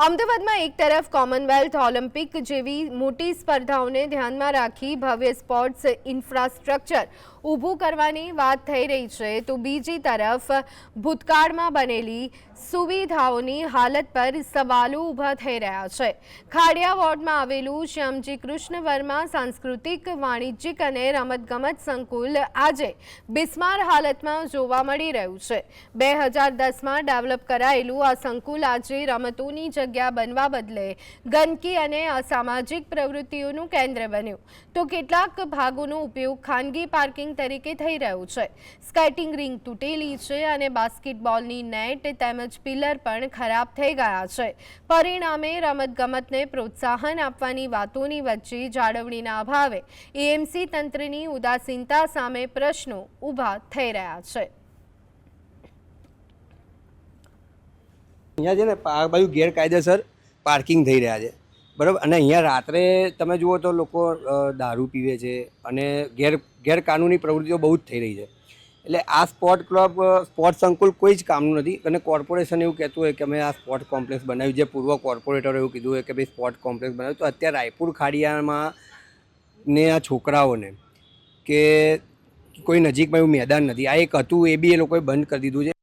અમદાવાદમાં એક તરફ કોમનવેલ્થ ઓલિમ્પિક જેવી મોટી સ્પર્ધાઓને ધ્યાનમાં રાખી ભવ્ય સ્પોર્ટ્સ ઇન્ફ્રાસ્ટ્રક્ચર ઊભું કરવાની વાત થઈ રહી છે, તો બીજી તરફ ભૂતકાળમાં બનેલી સુવિધાઓની હાલત પર સવાલો ઊભા થઈ રહ્યા છે। ખાડિયા વોર્ડમાં આવેલું શ્યામજી કૃષ્ણ વર્મા સાંસ્કૃતિક, વાણિજ્યિક અને રમતગમત સંકુલ આજે બિસ્માર હાલતમાં જોવા મળી રહ્યું છે। 2010માં ડેવલપ કરાયેલું આ સંકુલ આજે રમતોની જગ્યા બનવા બદલે ગંદકી અને અસામાજિક પ્રવૃત્તિઓનું કેન્દ્ર બન્યું, તો કેટલાક ભાગોનો ઉપયોગ ખાનગી પાર્કિંગ તરીકે થઈ રહ્યો છે। સ્કેટિંગ રિંગ તૂટેલી છે અને બાસ્કેટબોલની નેટ તેમજ પિલર પણ ખરાબ થઈ ગયા છે। પરિણામે રમતગમતને પ્રોત્સાહન આપવાની વાતોની વચ્ચે જાળવણીના અભાવે એએમસી તંત્રની ઉદાસીનતા સામે પ્રશ્નો ઊભા થઈ રહ્યા છે। અહીંયા છે ને આ બાજુ ગેરકાયદેસર પાર્કિંગ થઈ રહ્યા છે, બરાબર। અને અહીંયા રાત્રે તમે જુઓ તો લોકો દારૂ પીવે છે અને ગેરકાનૂની પ્રવૃત્તિઓ બહુ જ થઈ રહી છે। એટલે આ સ્પોર્ટ ક્લબ, સ્પોર્ટ સંકુલ કોઈ જ કામનું નથી। અને કોર્પોરેશન એવું કહેતું હોય કે અમે આ સ્પોર્ટ કોમ્પ્લેક્સ બનાવ્યું, જે પૂર્વ કોર્પોરેટરો એવું કીધું હોય કે ભાઈ સ્પોર્ટ કોમ્પ્લેક્સ બનાવ્યું, તો અત્યારે રાયપુર ખાડિયામાં ને આ છોકરાઓને કે કોઈ નજીકમાં એવું મેદાન નથી, આ એક હતું એ બી એ લોકોએ બંધ કરી દીધું છે।